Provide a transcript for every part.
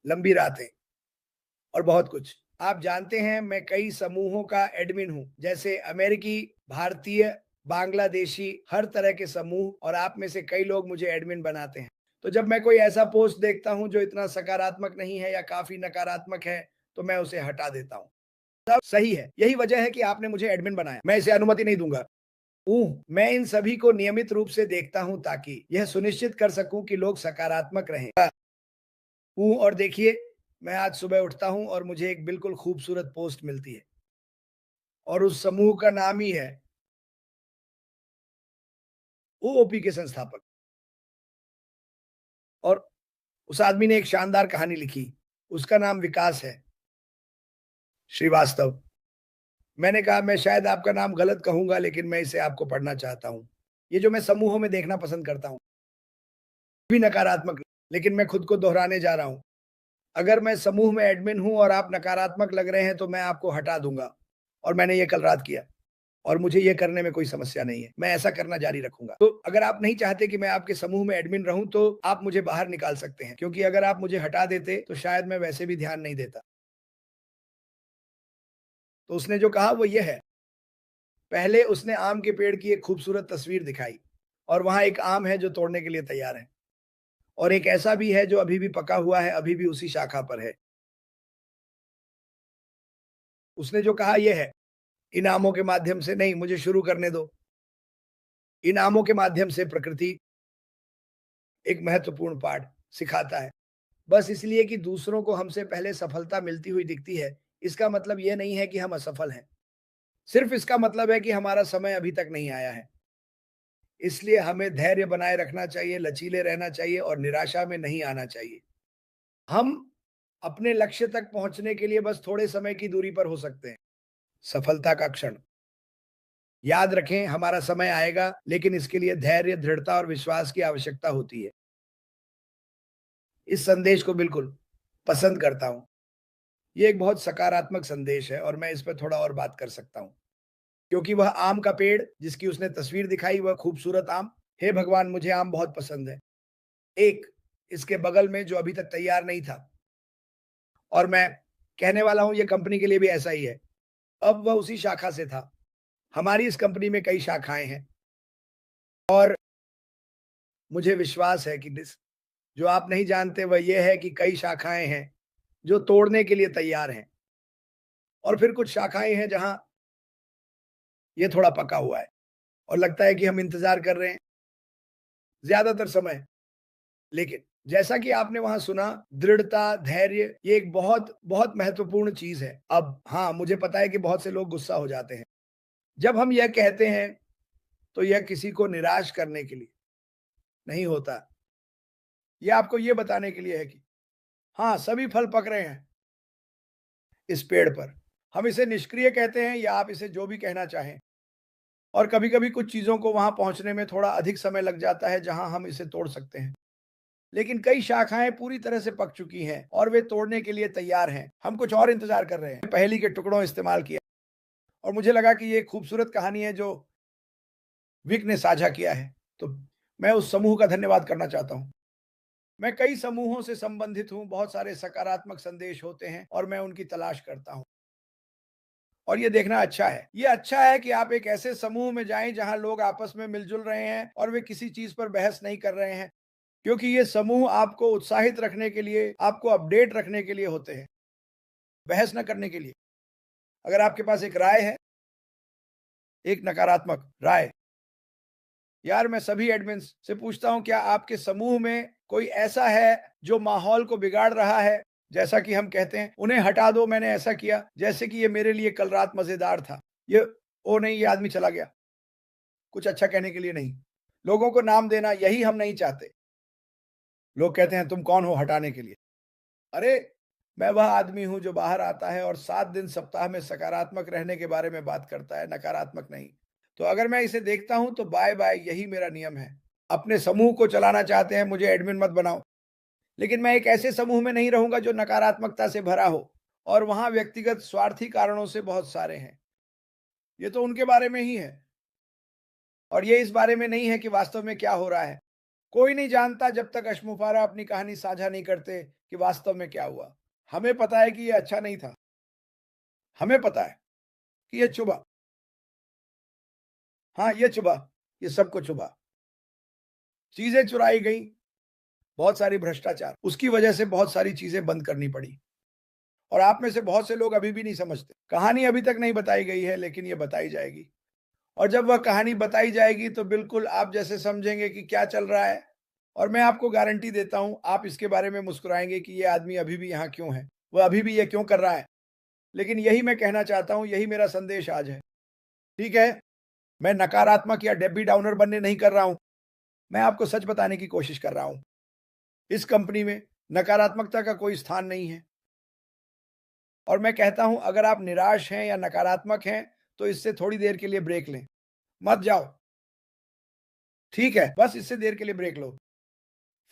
लंबी रातें और बहुत कुछ। आप जानते हैं मैं कई समूहों का एडमिन हूँ, जैसे अमेरिकी, भारतीय, बांग्लादेशी, हर तरह के समूह और आप में से कई लोग मुझे एडमिन बनाते हैं। तो जब मैं कोई ऐसा पोस्ट देखता हूँ जो इतना सकारात्मक नहीं है या काफ़ी नकारात्मक है, तो मैं उसे हटा देता हूँ। सब सही है, यही वजह है कि आपने मुझे एडमिन बनाया। मैं इसे अनुमति नहीं दूँगा। मैं इन सभी को नियमित रूप से देखता हूँ ताकि यह सुनिश्चित कर सकूँ कि लोग सकारात्मक रहें। और देखिए, मैं आज सुबह उठता हूँ और मुझे एक बिल्कुल खूबसूरत पोस्ट मिलती है और उस समूह का नाम ही है ओओपी के संस्थापक और उस आदमी ने एक शानदार कहानी लिखी। उसका नाम विकास है, श्रीवास्तव। मैंने कहा मैं शायद आपका नाम गलत कहूँगा लेकिन मैं इसे आपको पढ़ना चाहता हूँ। ये जो मैं समूहों में देखना पसंद करता हूँ, भी नकारात्मक लेकिन मैं खुद को दोहराने जा रहा हूँ। अगर मैं समूह में एडमिन हूँ और आप नकारात्मक लग रहे हैं तो मैं आपको हटा दूँगा और मैंने ये कल रात किया और मुझे ये करने में कोई समस्या नहीं है। मैं ऐसा करना जारी रखूँगा। तो अगर आप नहीं चाहते कि मैं आपके समूह में एडमिन रहूँ तो आप मुझे बाहर निकाल सकते हैं क्योंकि अगर आप मुझे हटा देते तो शायद मैं वैसे भी ध्यान नहीं देता। तो उसने जो कहा वो ये है, पहले उसने आम के पेड़ की एक खूबसूरत तस्वीर दिखाई और वहाँ एक आम है जो तोड़ने के लिए तैयार है और एक ऐसा भी है जो अभी भी पका हुआ है, अभी भी उसी शाखा पर है। उसने जो कहा ये है, इनामों के माध्यम से नहीं, मुझे शुरू करने दो। इनामों के माध्यम से प्रकृति एक महत्वपूर्ण पाठ सिखाता है। बस इसलिए कि दूसरों को हमसे पहले सफलता मिलती हुई दिखती है, इसका मतलब ये नहीं है कि हम असफल हैं। सिर्फ इसका मतलब है कि हमारा समय अभी तक नहीं आया है। इसलिए हमें धैर्य बनाए रखना चाहिए, लचीले रहना चाहिए और निराशा में नहीं आना चाहिए। हम अपने लक्ष्य तक पहुँचने के लिए बस थोड़े समय की दूरी पर हो सकते हैं। सफलता का क्षण। याद रखें हमारा समय आएगा, लेकिन इसके लिए धैर्य, दृढ़ता और विश्वास की आवश्यकता होती है। इस संदेश को बिल्कुल पसंद करता हूँ। ये एक बहुत सकारात्मक संदेश है और मैं इस पे थोड़ा और बात कर सकता हूँ। क्योंकि वह आम का पेड़ जिसकी उसने तस्वीर दिखाई वह खूबसूरत आम, हे भगवान मुझे आम बहुत पसंद है। एक इसके बगल में जो अभी तक तैयार नहीं था और मैं कहने वाला हूँ ये कंपनी के लिए भी ऐसा ही है। अब वह उसी शाखा से था। हमारी इस कंपनी में कई शाखाएँ हैं और मुझे विश्वास है कि जो आप नहीं जानते वह ये है कि कई शाखाएँ हैं, जो तोड़ने के लिए तैयार हैं और फिर कुछ शाखाएँ हैं जहाँ ये थोड़ा पका हुआ है और लगता है कि हम इंतज़ार कर रहे हैं, ज़्यादातर समय। लेकिन जैसा कि आपने वहाँ सुना, दृढ़ता, धैर्य ये एक बहुत, बहुत महत्वपूर्ण चीज़ है। अब हाँ, मुझे पता है कि बहुत से लोग गुस्सा हो जाते हैं। जब हम यह कहते हैं, तो यह किसी को निराश करने के लिए नहीं होता। ये आपको ये बताने के लिए है कि हाँ, सभी फल पक रहे हैं इस पेड़ पर। हम इसे निष्क्रिय कहते हैं या आप इसे जो भी कहना चाहें और कभी-कभी कुछ चीज़ों को वहाँ पहुँचने में थोड़ा अधिक समय लग जाता है, जहाँ हम इसे तोड़ सकते हैं। लेकिन कई शाखाएँ पूरी तरह से पक चुकी हैं और वे तोड़ने के लिए तैयार हैं। हम कुछ और इंतज़ार कर रहे हैं। पहेली के टुकड़ों इस्तेमाल किया और मुझे लगा कि ये एक खूबसूरत कहानी है जो विक ने साझा किया है। तो मैं उस समूह का धन्यवाद करना चाहता हूँ। मैं कई समूहों से संबंधित हूँ, बहुत सारे सकारात्मक संदेश होते हैं और मैं उनकी तलाश करता हूँ। और ये देखना अच्छा है। ये अच्छा है कि आप एक ऐसे समूह में जाएँ जहाँ लोग आपस में मिल-जुल रहे हैं और वे किसी चीज़ पर बहस नहीं कर रहे हैं। क्योंकि ये समूह आपको उत्साहित रखने के लिए, आपको अपडेट रखने के लिए होते हैं, बहस ना करने के लिए। अगर आपके पास एक राय है, एक नकारात्मक राय, यार मैं सभी एडमिन्स से पूछता हूँ क्या आपके समूह में कोई ऐसा है जो माहौल को बिगाड़ रहा है? जैसा कि हम कहते हैं, उन्हें हटा दो मैंने ऐसा किया, जैसे कि ये मेरे लिए कल रात मज़ेदार था। ये ओह नहीं ये आदमी चला गया, कुछ अच्छा कहने के लिए नहीं। लोगों को नाम देना यही हम नहीं चाहते। लोग कहते हैं तुम कौन हो हटाने के लिए? अरे! मैं वह आदमी हूँ जो बाहर आता है और 7 दिन सप्ताह में सकारात्मक रहने के बारे में बात करता है, नकारात्मक नहीं। तो अगर मैं इसे देखता हूँ तो बाय-बाय यही मेरा नियम है। अपने समूह को चलाना चाहते हैं, मुझे एडमिन मत बनाओ। लेकिन मैं एक ऐसे समूह में नहीं रहूँगा जो नकारात्मकता से भरा हो और वहाँ व्यक्तिगत स्वार्थी कारणों से बहुत सारे हैं। ये तो उनके बारे में ही है और ये इस बारे में नहीं है कि वास्तव में क्या हो रहा है। कोई नहीं जानता जब तक अशमुफारा अपनी कहानी साझा नहीं करते कि वास्तव में क्या हुआ। हमें पता है कि ये अच्छा नहीं था। हमें पता है कि ये चुभा। हाँ, ये चुभा। ये सबको चुभा। चीजें चुराई गई, बहुत सारी भ्रष्टाचार। उसकी वजह से बहुत सारी चीजें बंद करनी पड़ी। और आप में से बहुत से लोग अभी भी नहीं समझते। कहानी अभी तक नहीं बताई गई है, लेकिन ये बताई जाएगी। और जब वह कहानी बताई जाएगी तो बिल्कुल आप जैसे समझेंगे कि क्या चल रहा है। और मैं आपको गारंटी देता हूं, आप इसके बारे में मुस्कुराएंगे कि ये आदमी अभी भी यहाँ क्यों है, वह अभी भी ये क्यों कर रहा है। लेकिन यही मैं कहना चाहता हूं, यही मेरा संदेश आज है। ठीक है, मैं नकारात्मक या डेब्बी डाउनर बनने नहीं कर रहा हूं। मैं आपको सच बताने की कोशिश कर रहा हूं। इस कंपनी में नकारात्मकता का कोई स्थान नहीं है। और मैं कहता हूं, अगर आप निराश हैं या नकारात्मक हैं, तो इससे थोड़ी देर के लिए ब्रेक लें। मत जाओ। ठीक है, बस इससे देर के लिए ब्रेक लो।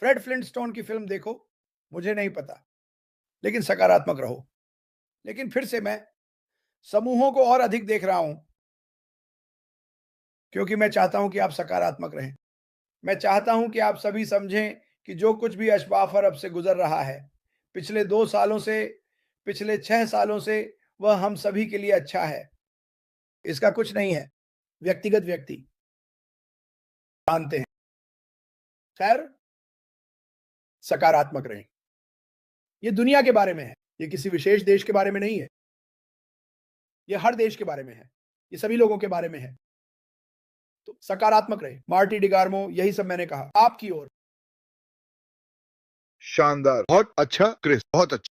फ्रेड फ्लिंटस्टोन की फ़िल्म देखो, मुझे नहीं पता, लेकिन सकारात्मक रहो। लेकिन फिर से मैं समूहों को और अधिक देख रहा हूँ, क्योंकि मैं चाहता हूँ कि आप सकारात्मक रहें। मैं चाहता हूँ कि आप सभी समझें कि जो कुछ भी अशफ़ाक़ अरब से गुज़र रहा है, पिछले 2 सालों से, पिछले 6 सालों से, वह हम सभी के लिए अच्छा है। इसका कुछ नहीं है, व्यक्तिगत व्यक्ति जानते हैं। खैर, सकारात्मक रहें। ये दुनिया के बारे में है, ये किसी विशेष देश के बारे में नहीं है। ये हर देश के बारे में है। ये सभी लोगों के बारे में है। तो सकारात्मक रहे। मार्टी डिगार्मो, यही सब मैंने कहा। आपकी ओर। शानदार, बहुत अच्छा क्रिस, बहुत अच्छा।